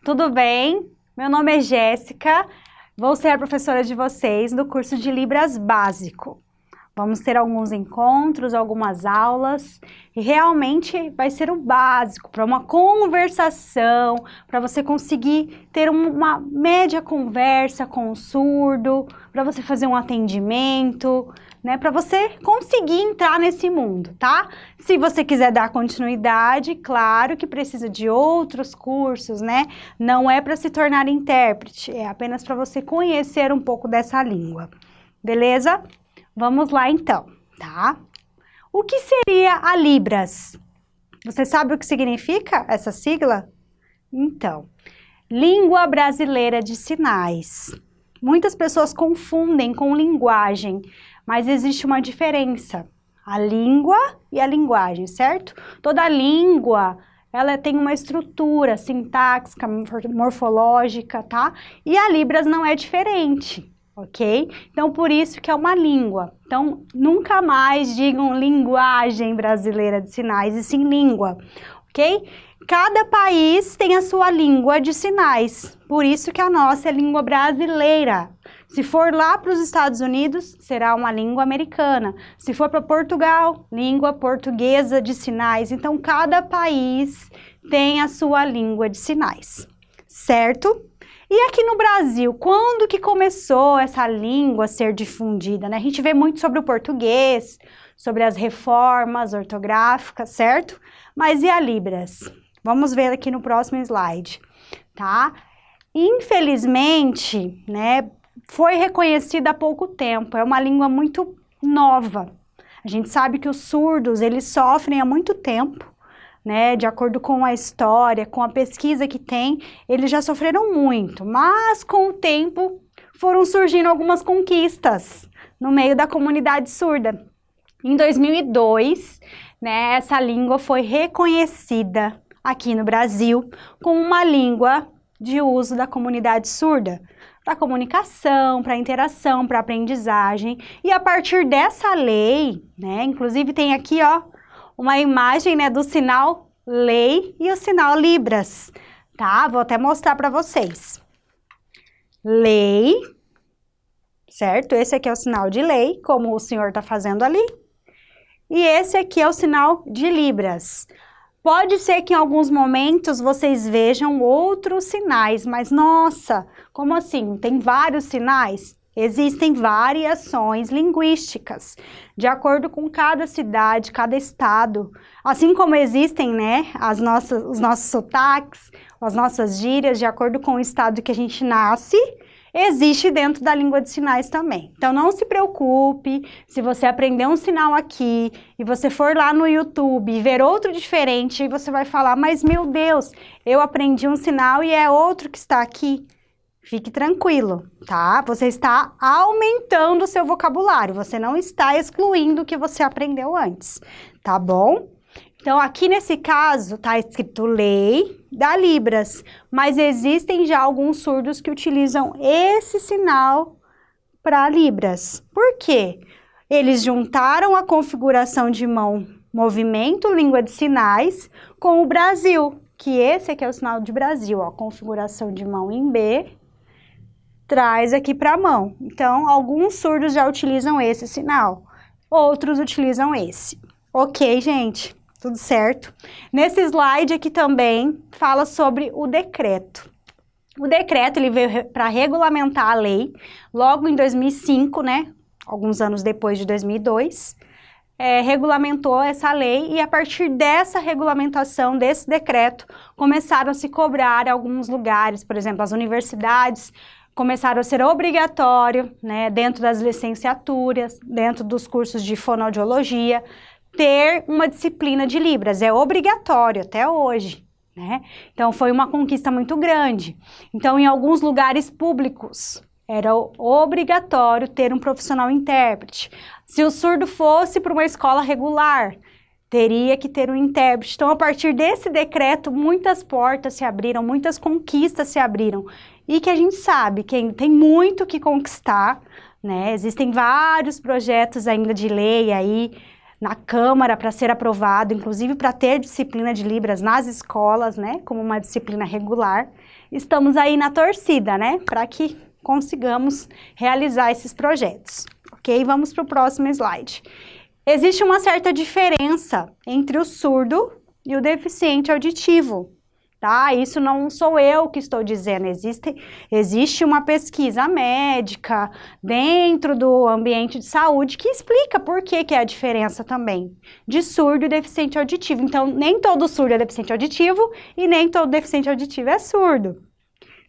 Tudo bem? Meu nome é Jéssica, vou ser a professora de vocês do curso de Libras Básico. Vamos ter alguns encontros, algumas aulas e realmente vai ser o básico para uma conversação, para você conseguir ter uma média conversa com o surdo, para você fazer um atendimento, né, para você conseguir entrar nesse mundo, tá? Se você quiser dar continuidade, claro que precisa de outros cursos, né? Não é para se tornar intérprete, é apenas para você conhecer um pouco dessa língua, beleza? Vamos lá então, tá? O que seria a Libras? Você sabe o que significa essa sigla? Então, Língua Brasileira de Sinais. Muitas pessoas confundem com linguagem, mas existe uma diferença. A língua e a linguagem, certo? Toda língua, ela tem uma estrutura sintáxica, morfológica, tá? E a Libras não é diferente. Ok? Então, por isso que é uma língua. Então, nunca mais digam linguagem brasileira de sinais, e sim língua, ok? Cada país tem a sua língua de sinais, por isso que a nossa é língua brasileira. Se for lá para os Estados Unidos, será uma língua americana. Se for para Portugal, língua portuguesa de sinais. Então, cada país tem a sua língua de sinais, certo? E aqui no Brasil, quando que começou essa língua a ser difundida, né? A gente vê muito sobre o português, sobre as reformas ortográficas, certo? Mas e a Libras? Vamos ver aqui no próximo slide, tá? Infelizmente, né, foi reconhecida há pouco tempo, é uma língua muito nova. A gente sabe que os surdos, eles sofrem há muito tempo, né, de acordo com a história, com a pesquisa que tem, eles já sofreram muito, mas com o tempo foram surgindo algumas conquistas no meio da comunidade surda. Em 2002, né, essa língua foi reconhecida aqui no Brasil como uma língua de uso da comunidade surda, para comunicação, para interação, para aprendizagem, e a partir dessa lei, né, inclusive tem aqui, ó, uma imagem, né, do sinal lei e o sinal Libras, tá? Vou até mostrar para vocês. Lei, certo? Esse aqui é o sinal de lei, como o senhor está fazendo ali. E esse aqui é o sinal de Libras. Pode ser que em alguns momentos vocês vejam outros sinais, mas nossa, como assim? Tem vários sinais? Existem variações linguísticas, de acordo com cada cidade, cada estado. Assim como existem, né, os nossos sotaques, as nossas gírias, de acordo com o estado que a gente nasce, existe dentro da língua de sinais também. Então, não se preocupe se você aprender um sinal aqui e você for lá no YouTube e ver outro diferente, e você vai falar, mas meu Deus, eu aprendi um sinal e é outro que está aqui. Fique tranquilo, tá? Você está aumentando o seu vocabulário, você não está excluindo o que você aprendeu antes, tá bom? Então, aqui nesse caso, tá escrito lei da Libras, mas existem já alguns surdos que utilizam esse sinal para Libras. Por quê? Eles juntaram a configuração de mão, movimento, língua de sinais, com o Brasil, que esse aqui é o sinal de Brasil, ó, configuração de mão em B, traz aqui para a mão. Então, alguns surdos já utilizam esse sinal, outros utilizam esse. Ok, gente? Tudo certo? Nesse slide aqui também fala sobre o decreto. O decreto, ele veio para regulamentar a lei, logo em 2005, né? Alguns anos depois de 2002, regulamentou essa lei e a partir dessa regulamentação, desse decreto, começaram a se cobrar em alguns lugares, por exemplo, as universidades, começaram a ser obrigatório, né, dentro das licenciaturas, dentro dos cursos de fonoaudiologia, ter uma disciplina de Libras, é obrigatório até hoje, né? Então, foi uma conquista muito grande. Então, em alguns lugares públicos, era obrigatório ter um profissional intérprete. Se o surdo fosse para uma escola regular, teria que ter um intérprete. Então, a partir desse decreto, muitas portas se abriram, muitas conquistas se abriram. E que a gente sabe que tem muito que conquistar, né? Existem vários projetos ainda de lei aí na Câmara para ser aprovado, inclusive para ter disciplina de Libras nas escolas, né? Como uma disciplina regular. estamos aí na torcida, né? Para que consigamos realizar esses projetos. Ok? Vamos para o próximo slide. Existe uma certa diferença entre o surdo e o deficiente auditivo. Tá? Isso não sou eu que estou dizendo, existe uma pesquisa médica dentro do ambiente de saúde que explica por que é a diferença também de surdo e deficiente auditivo. Então, nem todo surdo é deficiente auditivo e nem todo deficiente auditivo é surdo.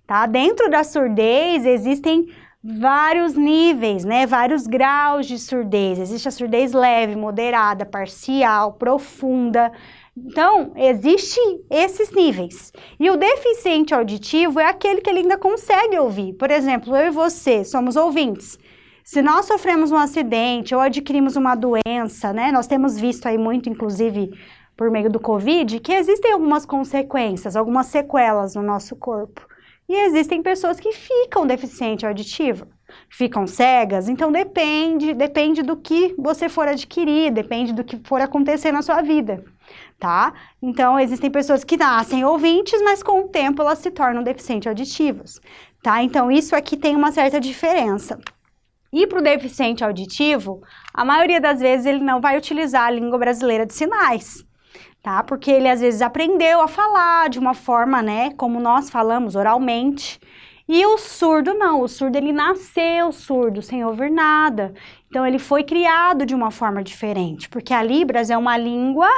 Tá? Dentro da surdez existem vários níveis, né? Vários graus de surdez. Existe a surdez leve, moderada, parcial, profunda. Então, existem esses níveis. E o deficiente auditivo é aquele que ele ainda consegue ouvir. Por exemplo, eu e você somos ouvintes. Se nós sofremos um acidente ou adquirimos uma doença, né? Nós temos visto aí muito, inclusive, por meio do Covid, que existem algumas consequências, algumas sequelas no nosso corpo. E existem pessoas que ficam deficiente auditivo, ficam cegas, então depende do que você for adquirir, depende do que for acontecer na sua vida, tá? Então, existem pessoas que nascem ouvintes, mas com o tempo elas se tornam deficientes auditivos, tá? Então, isso aqui tem uma certa diferença. E para o deficiente auditivo, a maioria das vezes ele não vai utilizar a língua brasileira de sinais, tá? Porque ele às vezes aprendeu a falar de uma forma, né, como nós falamos oralmente. E o surdo não, o surdo ele nasceu surdo, sem ouvir nada. Então ele foi criado de uma forma diferente, porque a Libras é uma língua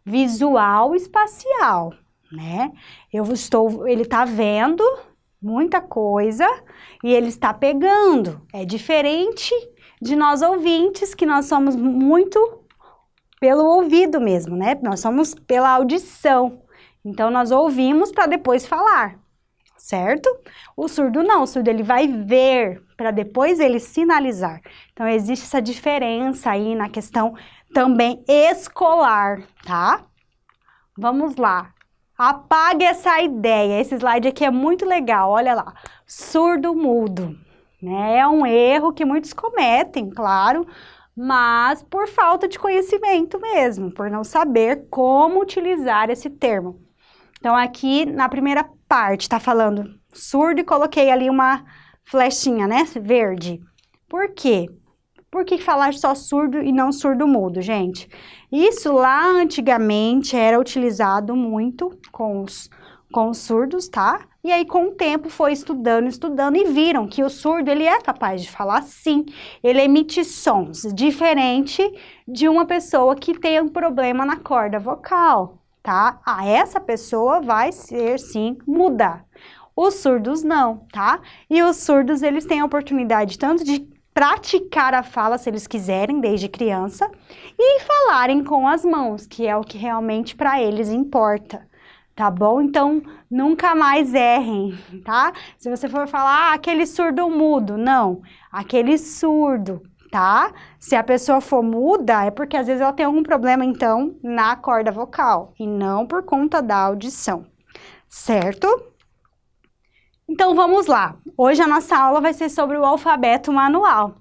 visual espacial, né? Ele está vendo muita coisa e ele está pegando. É diferente de nós ouvintes, que nós somos muito pelo ouvido mesmo, né? Nós somos pela audição. Então, nós ouvimos para depois falar, certo? O surdo não, o surdo ele vai ver para depois ele sinalizar. Então, existe essa diferença aí na questão também escolar, tá? Vamos lá. Apague essa ideia. Esse slide aqui é muito legal, olha lá. Surdo mudo, né? É um erro que muitos cometem, claro, mas por falta de conhecimento mesmo, por não saber como utilizar esse termo. Então, aqui na primeira parte, tá falando surdo e coloquei ali uma flechinha, né, verde. Por quê? Por que falar só surdo e não surdo-mudo, gente? Isso lá antigamente era utilizado muito com os surdos, tá? E aí, com o tempo, foi estudando e viram que o surdo, ele é capaz de falar sim. Ele emite sons, diferente de uma pessoa que tem um problema na corda vocal, tá? Essa pessoa vai ser, sim, muda. Os surdos não, tá? E os surdos, eles têm a oportunidade tanto de praticar a fala, se eles quiserem, desde criança, e falarem com as mãos, que é o que realmente para eles importa. Tá bom? Então, nunca mais errem, tá? Se você for falar, aquele surdo mudo, não, aquele surdo, tá? Se a pessoa for muda, é porque às vezes ela tem algum problema, então, na corda vocal, e não por conta da audição, certo? Então, vamos lá. Hoje a nossa aula vai ser sobre o alfabeto manual.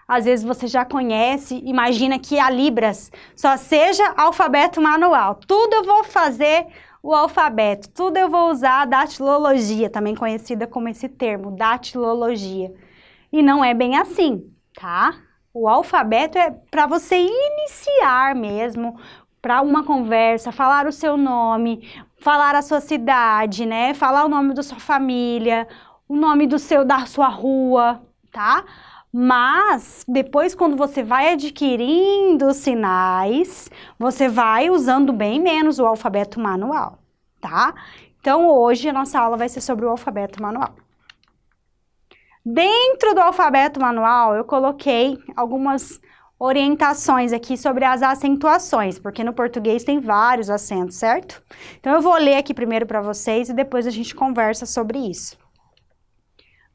Às vezes você já conhece, imagina que a Libras só seja alfabeto manual. Tudo eu vou fazer o alfabeto, tudo eu vou usar a datilologia, também conhecida como esse termo, datilologia. E não é bem assim, tá? O alfabeto é para você iniciar mesmo, para uma conversa, falar o seu nome, falar a sua cidade, né? Falar o nome da sua família, o nome da sua rua, tá? Mas, depois, quando você vai adquirindo sinais, você vai usando bem menos o alfabeto manual, tá? Então, hoje, a nossa aula vai ser sobre o alfabeto manual. Dentro do alfabeto manual, eu coloquei algumas orientações aqui sobre as acentuações, porque no português tem vários acentos, certo? Então, eu vou ler aqui primeiro para vocês e depois a gente conversa sobre isso.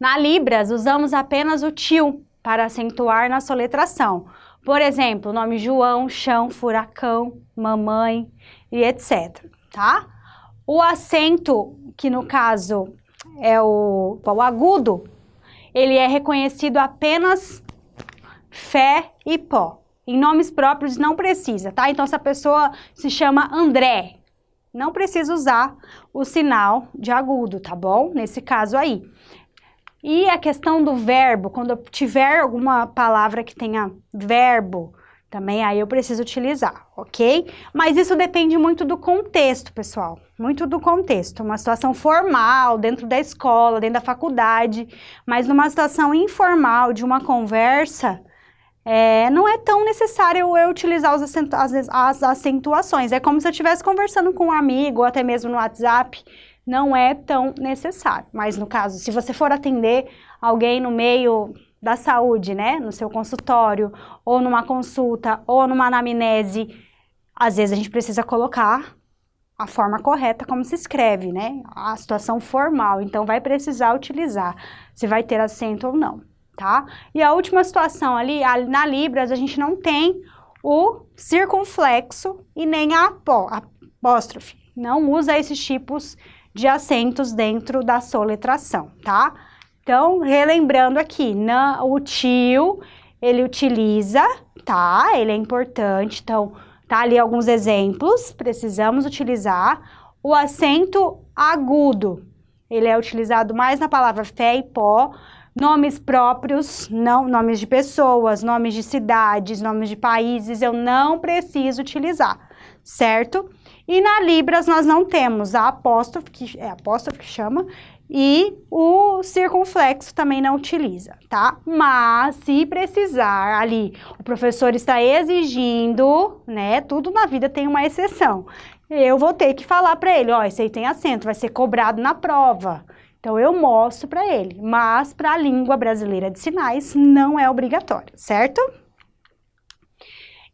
Na Libras, usamos apenas o til para acentuar na soletração. Por exemplo, o nome João, chão, furacão, mamãe e etc, tá? O acento, que no caso é o agudo, ele é reconhecido apenas fé e pó. Em nomes próprios não precisa, tá? Então, se a pessoa se chama André, não precisa usar o sinal de agudo, tá bom? Nesse caso aí. E a questão do verbo, quando eu tiver alguma palavra que tenha verbo, também aí eu preciso utilizar, ok? Mas isso depende muito do contexto, pessoal. Muito do contexto. Uma situação formal, dentro da escola, dentro da faculdade, mas numa situação informal, de uma conversa, não é tão necessário eu utilizar as acentuações. É como se eu estivesse conversando com um amigo, ou até mesmo no WhatsApp, não é tão necessário. Mas no caso, se você for atender alguém no meio da saúde, né, no seu consultório, ou numa consulta, ou numa anamnese, às vezes a gente precisa colocar a forma correta como se escreve, né, a situação formal, então vai precisar utilizar, se vai ter acento ou não, tá? E a última situação ali, na Libras, a gente não tem o circunflexo e nem a apóstrofe, não usa esses tipos de acentos dentro da soletração, tá? Então, relembrando aqui, o tio, ele utiliza, tá? Ele é importante, então, tá ali alguns exemplos, precisamos utilizar. O acento agudo, ele é utilizado mais na palavra fé e pó, nomes próprios, não nomes de pessoas, nomes de cidades, nomes de países, eu não preciso utilizar, certo? E na Libras nós não temos a apóstrofe, que é apóstrofe que chama, e o circunflexo também não utiliza, tá? Mas se precisar ali, o professor está exigindo, né? Tudo na vida tem uma exceção. Eu vou ter que falar para ele, ó, esse aí tem acento, vai ser cobrado na prova. Então eu mostro para ele, mas para a língua brasileira de sinais não é obrigatório, certo?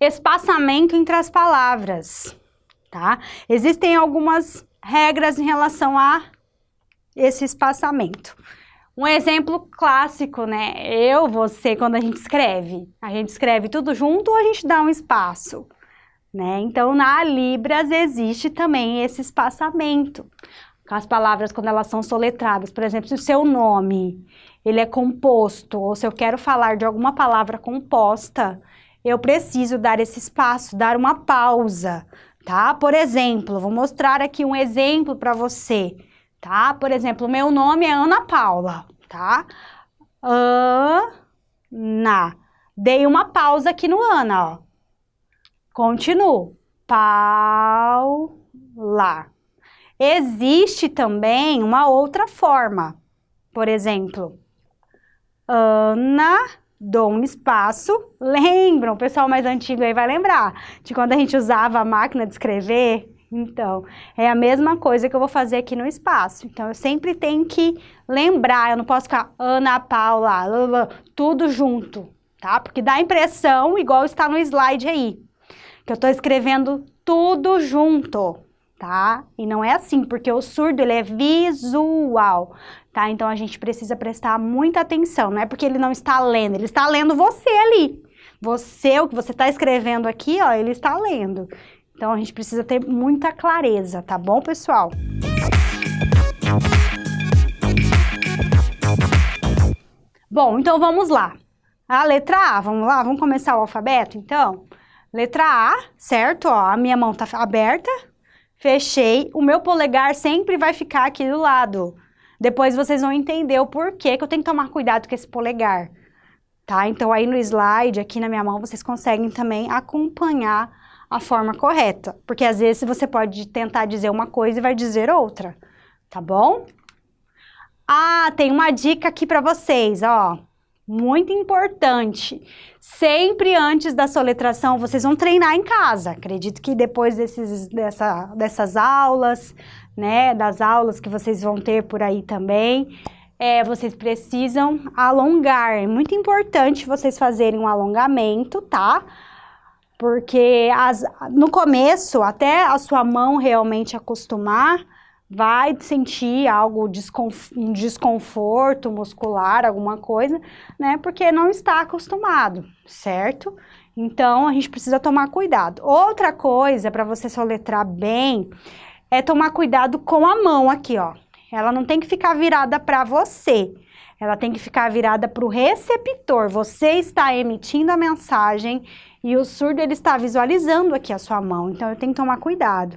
Espaçamento entre as palavras, tá? Existem algumas regras em relação a esse espaçamento. Um exemplo clássico, né? Você, quando a gente escreve tudo junto ou a gente dá um espaço, né? Então, na Libras existe também esse espaçamento. As palavras, quando elas são soletradas, por exemplo, se o seu nome, ele é composto, ou se eu quero falar de alguma palavra composta, eu preciso dar esse espaço, dar uma pausa, tá? Por exemplo, vou mostrar aqui um exemplo para você. Tá? Por exemplo, meu nome é Ana Paula, tá? Ana. Dei uma pausa aqui no Ana, ó. Continuo. Paula. Existe também uma outra forma. Por exemplo, Ana, dou um espaço. Lembram? O pessoal mais antigo aí vai lembrar de quando a gente usava a máquina de escrever? Então, é a mesma coisa que eu vou fazer aqui no espaço. Então, eu sempre tenho que lembrar, eu não posso ficar Ana Paula, tudo junto, tá? Porque dá a impressão, igual está no slide aí, que eu estou escrevendo tudo junto, tá? E não é assim, porque o surdo, ele é visual, tá? Então, a gente precisa prestar muita atenção, não é porque ele não está lendo, ele está lendo você ali. Você, o que você está escrevendo aqui, ó, ele está lendo. Então, a gente precisa ter muita clareza, tá bom, pessoal? Bom, então vamos lá. A letra A, vamos lá? Vamos começar o alfabeto, então? Letra A, certo? Ó, a minha mão tá aberta, fechei. O meu polegar sempre vai ficar aqui do lado. Depois vocês vão entender o porquê que eu tenho que tomar cuidado com esse polegar, tá? Então, aí no slide, aqui na minha mão, vocês conseguem também acompanhar a forma correta, porque às vezes você pode tentar dizer uma coisa e vai dizer outra, tá bom? Ah, tem uma dica aqui para vocês, ó, muito importante. Sempre antes da soletração, vocês vão treinar em casa. Acredito que depois dessas aulas, né, das aulas que vocês vão ter por aí também, vocês precisam alongar. É muito importante vocês fazerem um alongamento, tá? Porque no começo, até a sua mão realmente acostumar, vai sentir um desconforto muscular, alguma coisa, né? Porque não está acostumado, certo? Então, a gente precisa tomar cuidado. Outra coisa, para você soletrar bem, é tomar cuidado com a mão aqui, ó. Ela não tem que ficar virada para você. Ela tem que ficar virada para o receptor. Você está emitindo a mensagem e o surdo, ele está visualizando aqui a sua mão. Então, eu tenho que tomar cuidado.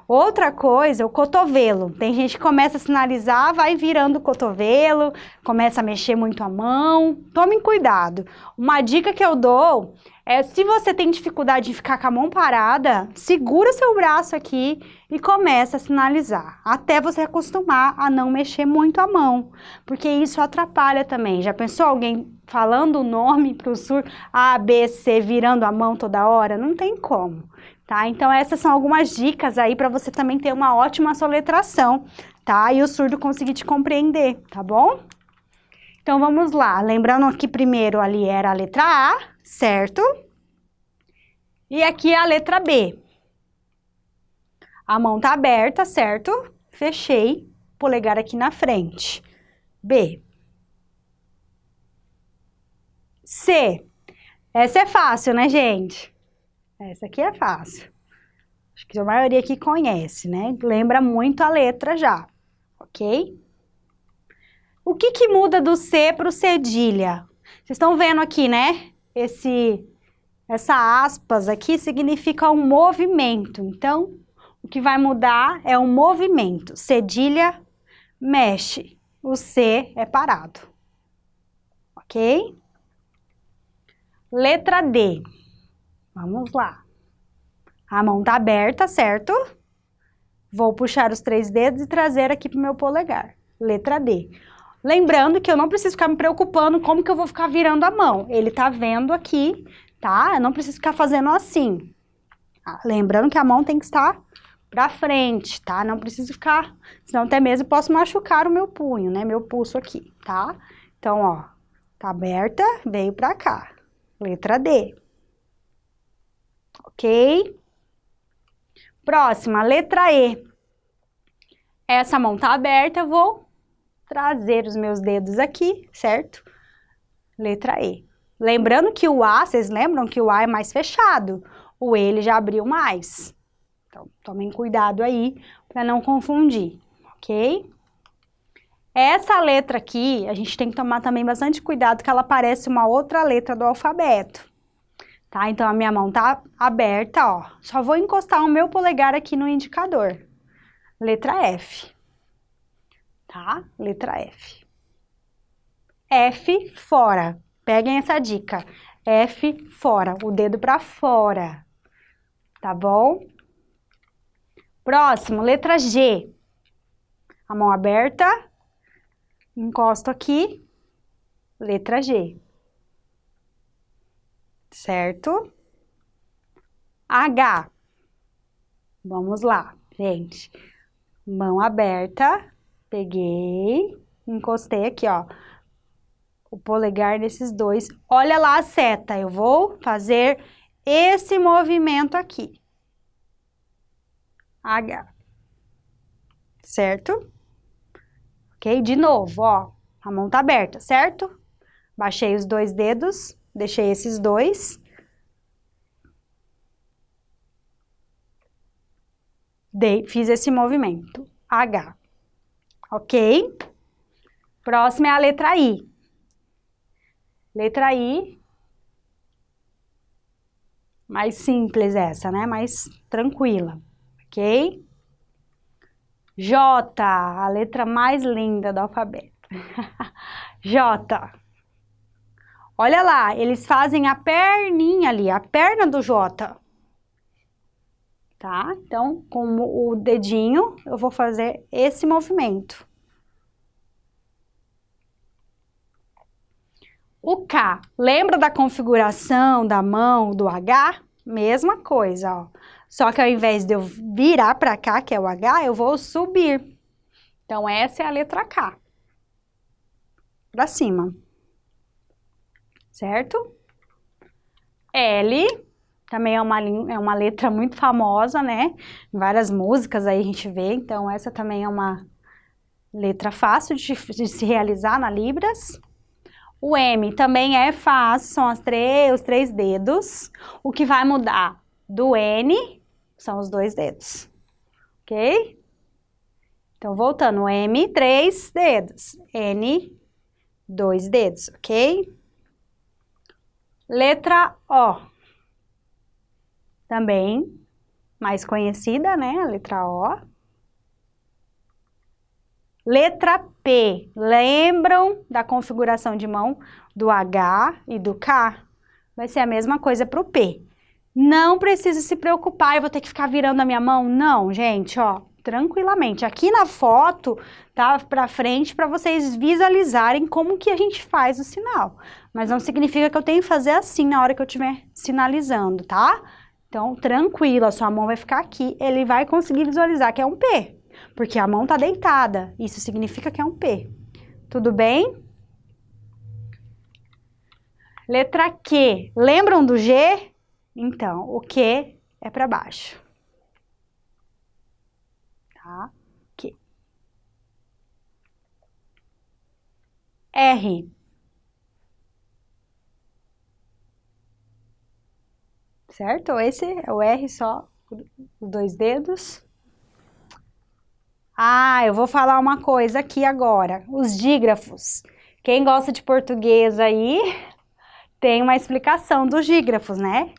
Outra coisa, o cotovelo. Tem gente que começa a sinalizar, vai virando o cotovelo, começa a mexer muito a mão. Tomem cuidado. Uma dica que eu dou é, se você tem dificuldade de ficar com a mão parada, segura seu braço aqui e começa a sinalizar, até você acostumar a não mexer muito a mão, porque isso atrapalha também. Já pensou alguém falando o nome para o surdo, A, B, C, virando a mão toda hora? Não tem como. Tá? Então, essas são algumas dicas aí para você também ter uma ótima soletração, tá? E o surdo conseguir te compreender, tá bom? Então, vamos lá. Lembrando que primeiro ali era a letra A, certo? E aqui é a letra B. A mão tá aberta, certo? Fechei, polegar aqui na frente. B. C. Essa é fácil, né, gente? Essa aqui é fácil. Acho que a maioria aqui conhece, né? Lembra muito a letra já, ok? O que que muda do C para o cedilha? Vocês estão vendo aqui, né? Essa aspas aqui significa um movimento. Então, o que vai mudar é o movimento. Cedilha, mexe. O C é parado. Ok? Letra D. Vamos lá. A mão tá aberta, certo? Vou puxar os 3 dedos e trazer aqui pro meu polegar. Letra D. Lembrando que eu não preciso ficar me preocupando como que eu vou ficar virando a mão. Ele tá vendo aqui, tá? Eu não preciso ficar fazendo assim. Lembrando que a mão tem que estar pra frente, tá? Não preciso ficar, senão até mesmo posso machucar o meu punho, né? Meu pulso aqui, tá? Então, ó, tá aberta, veio pra cá. Letra D. Ok? Próxima, letra E. Essa mão tá aberta, eu vou trazer os meus dedos aqui, certo? Letra E. Lembrando que o A, vocês lembram que o A é mais fechado. O E, ele já abriu mais. Então, tomem cuidado aí para não confundir, ok? Essa letra aqui, a gente tem que tomar também bastante cuidado que ela parece uma outra letra do alfabeto. Tá? Então, a minha mão tá aberta, ó. Só vou encostar o meu polegar aqui no indicador. Letra F. Tá? Letra F. F, fora. Peguem essa dica. F, fora. O dedo pra fora. Tá bom? Próximo, letra G. A mão aberta. Encosto aqui. Letra G. Certo? H. Vamos lá, gente. Mão aberta. Peguei. Encostei aqui, ó. O polegar nesses dois. Olha lá a seta. Eu vou fazer esse movimento aqui. H. Certo? Ok? De novo, ó. A mão tá aberta, certo? Baixei os 2 dedos. Deixei esses 2. Fiz esse movimento. H. Ok? Próxima é a letra I. Letra I. Mais simples essa, né? Mais tranquila. Ok? J. A letra mais linda do alfabeto. J. Olha lá, eles fazem a perninha ali, a perna do J. Tá? Então, com o dedinho, eu vou fazer esse movimento. O K, lembra da configuração da mão do H? Mesma coisa, ó. Só que ao invés de eu virar para cá, que é o H, eu vou subir. Então, essa é a letra K. Para cima. Certo? L, também é uma letra muito famosa, né? Em várias músicas aí a gente vê. Então, essa também é uma letra fácil de se realizar na Libras. O M também é fácil, são os 3 dedos. O que vai mudar do N são os 2 dedos, ok? Então, voltando, M, 3 dedos. N, 2 dedos, ok? Letra O. Também, mais conhecida, né? A letra O. Letra P. Lembram da configuração de mão do H e do K? Vai ser a mesma coisa para o P. Não precisa se preocupar, eu vou ter que ficar virando a minha mão? Não, gente, ó, tranquilamente. Aqui na foto, tá para frente para vocês visualizarem como que a gente faz o sinal. Mas não significa que eu tenho que fazer assim na hora que eu estiver sinalizando, tá? Então, tranquilo, a sua mão vai ficar aqui, ele vai conseguir visualizar que é um P, porque a mão tá deitada, isso significa que é um P. Tudo bem? Letra Q. Lembram do G? Então, o Q é para baixo. Tá? Q. R. Certo? Esse é o R só, os dois dedos. Ah, eu vou falar uma coisa aqui agora. Os dígrafos. Quem gosta de português aí, tem uma explicação dos dígrafos, né?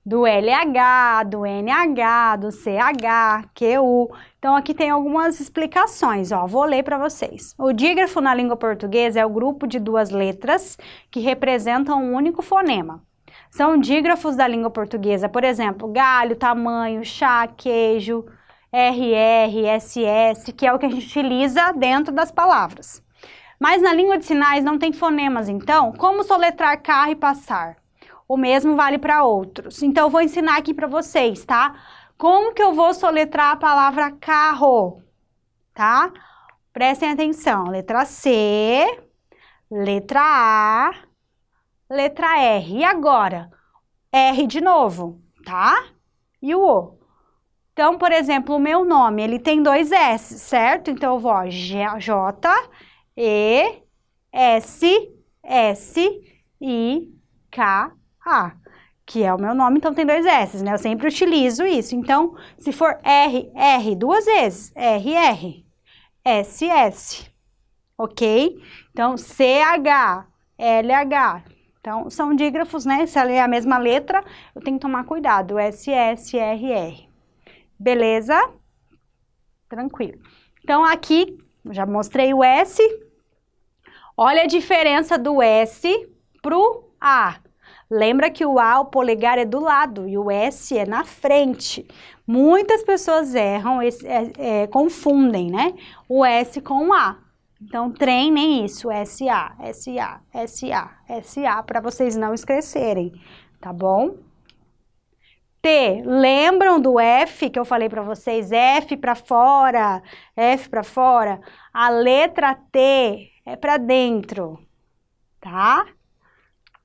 Do LH, do NH, do CH, QU. Então, aqui tem algumas explicações, ó, vou ler para vocês. O dígrafo na língua portuguesa é o grupo de duas letras que representam um único fonema. São dígrafos da língua portuguesa, por exemplo, galho, tamanho, chá, queijo, RR, SS, que é o que a gente utiliza dentro das palavras. Mas na língua de sinais não tem fonemas, então, como soletrar carro e passar? O mesmo vale para outros. Então, eu vou ensinar aqui para vocês, tá? Como que eu vou soletrar a palavra carro, tá? Prestem atenção. Letra C, letra A, letra R. E agora? R de novo, tá? E o O. Então, por exemplo, o meu nome, ele tem dois S, certo? Então, eu vou, ó, J, E, S, S, I, K, A, que é o meu nome, então tem dois S, né? Eu sempre utilizo isso. Então, se for R, R, duas vezes, R, R, S, S, ok? Então, CH, LH. Então, são dígrafos, né? Se ela é a mesma letra, eu tenho que tomar cuidado. S, S, R, R. Beleza? Tranquilo. Então, aqui, já mostrei o S. Olha a diferença do S pro A. Lembra que o A, o polegar é do lado e o S é na frente. Muitas pessoas erram, confundem, né? O S com o A. Então, treinem isso, SA, SA, SA, SA, para vocês não esquecerem, tá bom? T, lembram do F que eu falei para vocês? F para fora, F para fora. A letra T é para dentro, tá?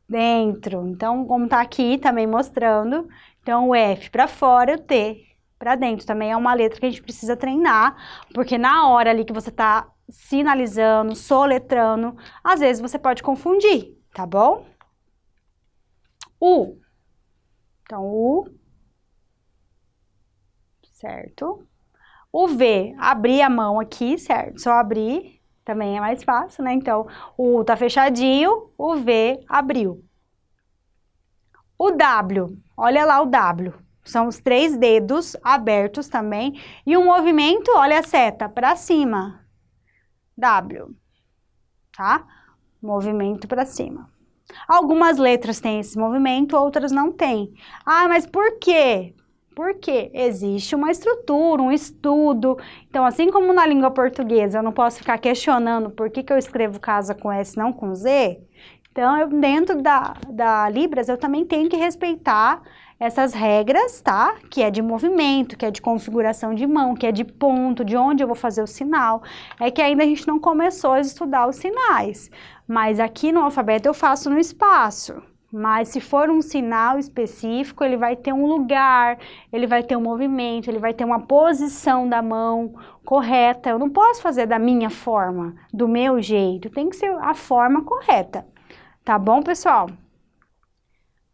Dentro. Então, como tá aqui também mostrando, então o F para fora e o T para dentro. Também é uma letra que a gente precisa treinar, porque na hora ali que você tá sinalizando, soletrando, às vezes você pode confundir, tá bom? U. Então, U. Certo? O V, abrir a mão aqui, certo? Só abrir, também é mais fácil, né? Então, o U tá fechadinho, o V abriu. O W, olha lá o W. São os três dedos abertos também. E o movimento, olha a seta, para cima. W, tá? Movimento para cima. Algumas letras têm esse movimento, outras não têm. Ah, mas por quê? Porque existe uma estrutura, um estudo. Então, assim como na língua portuguesa, eu não posso ficar questionando por que eu escrevo casa com S, não com Z. Então, dentro da Libras, eu também tenho que respeitar essas regras, tá? Que é de movimento, que é de configuração de mão, que é de ponto, de onde eu vou fazer o sinal. É que ainda a gente não começou a estudar os sinais. Mas aqui no alfabeto eu faço no espaço. Mas se for um sinal específico, ele vai ter um lugar, ele vai ter um movimento, ele vai ter uma posição da mão correta. Eu não posso fazer da minha forma, do meu jeito, tem que ser a forma correta. Tá bom, pessoal?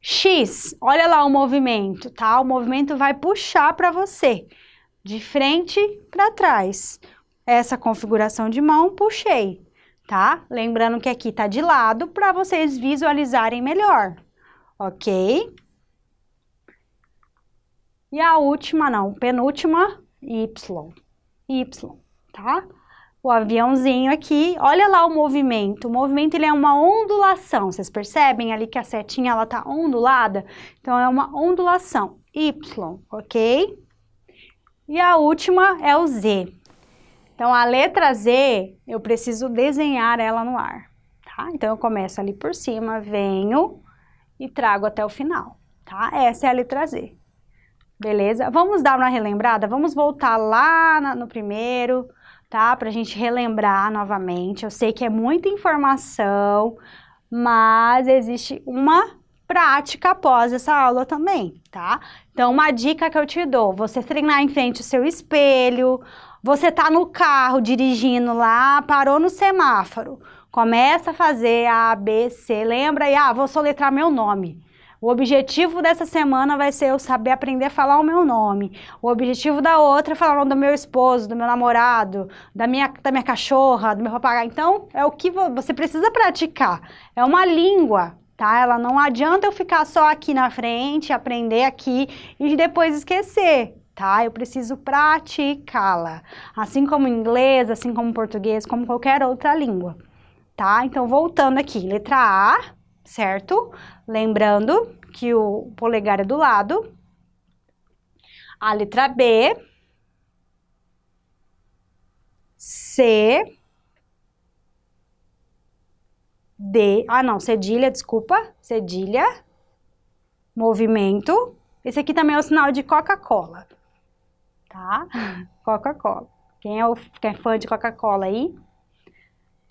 X, olha lá o movimento, tá? O movimento vai puxar para você, de frente para trás. Essa configuração de mão, puxei. Tá? Lembrando que aqui tá de lado para vocês visualizarem melhor, ok? E a última, não, penúltima, Y. Y, tá? O aviãozinho aqui, olha lá o movimento. O movimento, ele é uma ondulação. Vocês percebem ali que a setinha, ela tá ondulada? Então, é uma ondulação. Y, ok? E a última é o Z. Então, a letra Z, eu preciso desenhar ela no ar, tá? Então, eu começo ali por cima, venho e trago até o final, tá? Essa é a letra Z. Beleza? Vamos dar uma relembrada? Vamos voltar lá no primeiro, tá? Pra gente relembrar novamente. Eu sei que é muita informação, mas existe uma prática após essa aula também, tá? Então, uma dica que eu te dou, você treinar em frente ao seu espelho, você tá no carro dirigindo lá, parou no semáforo, começa a fazer A, B, C, lembra? E, vou soletrar meu nome. O objetivo dessa semana vai ser eu saber aprender a falar o meu nome. O objetivo da outra é falar o nome do meu esposo, do meu namorado, da minha cachorra, do meu papagaio. Então, é o que você precisa praticar. É uma língua, tá? Ela não adianta eu ficar só aqui na frente, aprender aqui e depois esquecer, tá? Eu preciso praticá-la. Assim como inglês, assim como português, como qualquer outra língua, tá? Então, voltando aqui, letra A, certo? Lembrando que o polegar é do lado. A letra B, C, D, não, cedilha, desculpa, cedilha, movimento. Esse aqui também é o sinal de Coca-Cola, tá? Coca-Cola. Quem é fã de Coca-Cola aí?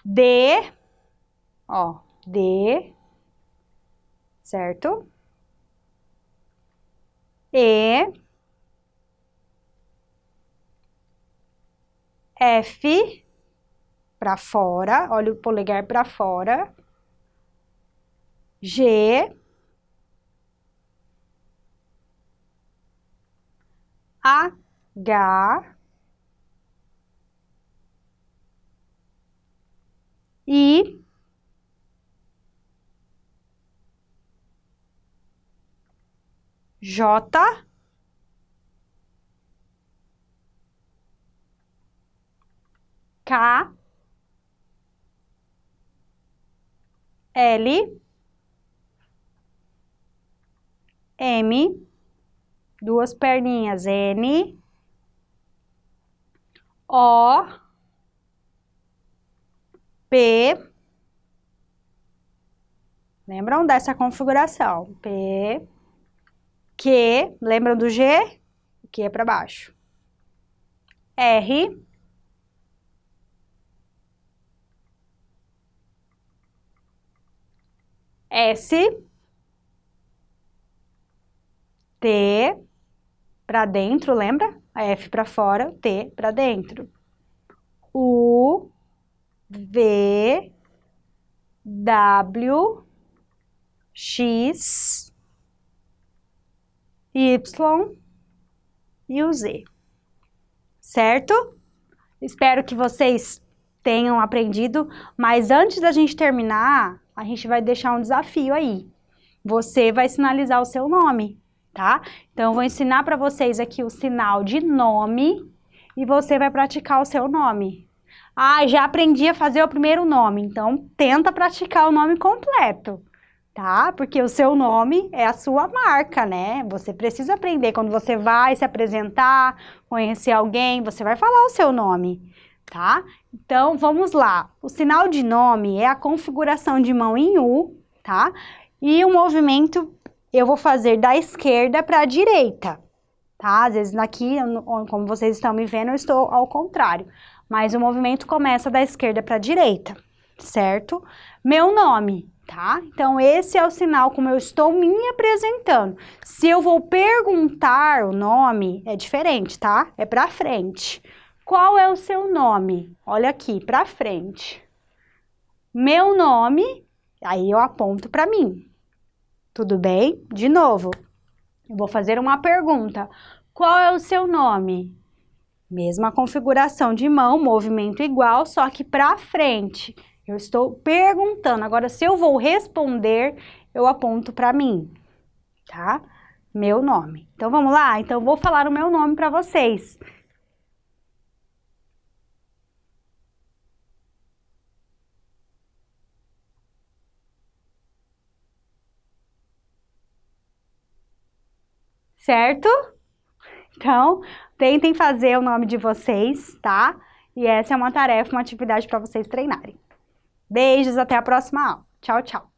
D, ó, D, certo? E, F, para fora, olha o polegar para fora. G, H, I, J, K, L, M, duas perninhas, N, O, P, lembram dessa configuração? P, Q, lembram do G? O Q é para baixo. R, S, T, para dentro, lembra? A F para fora, T para dentro. U, V, W, X, Y e o Z. Certo? Espero que vocês tenham aprendido, mas antes da gente terminar, a gente vai deixar um desafio aí. Você vai sinalizar o seu nome, tá? Então, eu vou ensinar para vocês aqui o sinal de nome e você vai praticar o seu nome. Já aprendi a fazer o primeiro nome, então tenta praticar o nome completo, tá? Porque o seu nome é a sua marca, né? Você precisa aprender quando você vai se apresentar, conhecer alguém, você vai falar o seu nome, tá? Então, vamos lá. O sinal de nome é a configuração de mão em U, tá? E o movimento eu vou fazer da esquerda para a direita, tá? Às vezes aqui, como vocês estão me vendo, eu estou ao contrário. Mas o movimento começa da esquerda para a direita, certo? Meu nome, tá? Então, esse é o sinal como eu estou me apresentando. Se eu vou perguntar o nome, é diferente, tá? É para frente. Qual é o seu nome? Olha aqui, para frente. Meu nome, aí eu aponto para mim. Tudo bem? De novo, eu vou fazer uma pergunta. Qual é o seu nome? Mesma configuração de mão, movimento igual, só que para frente. Eu estou perguntando. Agora, se eu vou responder, eu aponto para mim, tá? Meu nome. Então, vamos lá? Então, eu vou falar o meu nome para vocês. Certo? Então, tentem fazer o nome de vocês, tá? E essa é uma tarefa, uma atividade para vocês treinarem. Beijos, até a próxima aula. Tchau, tchau.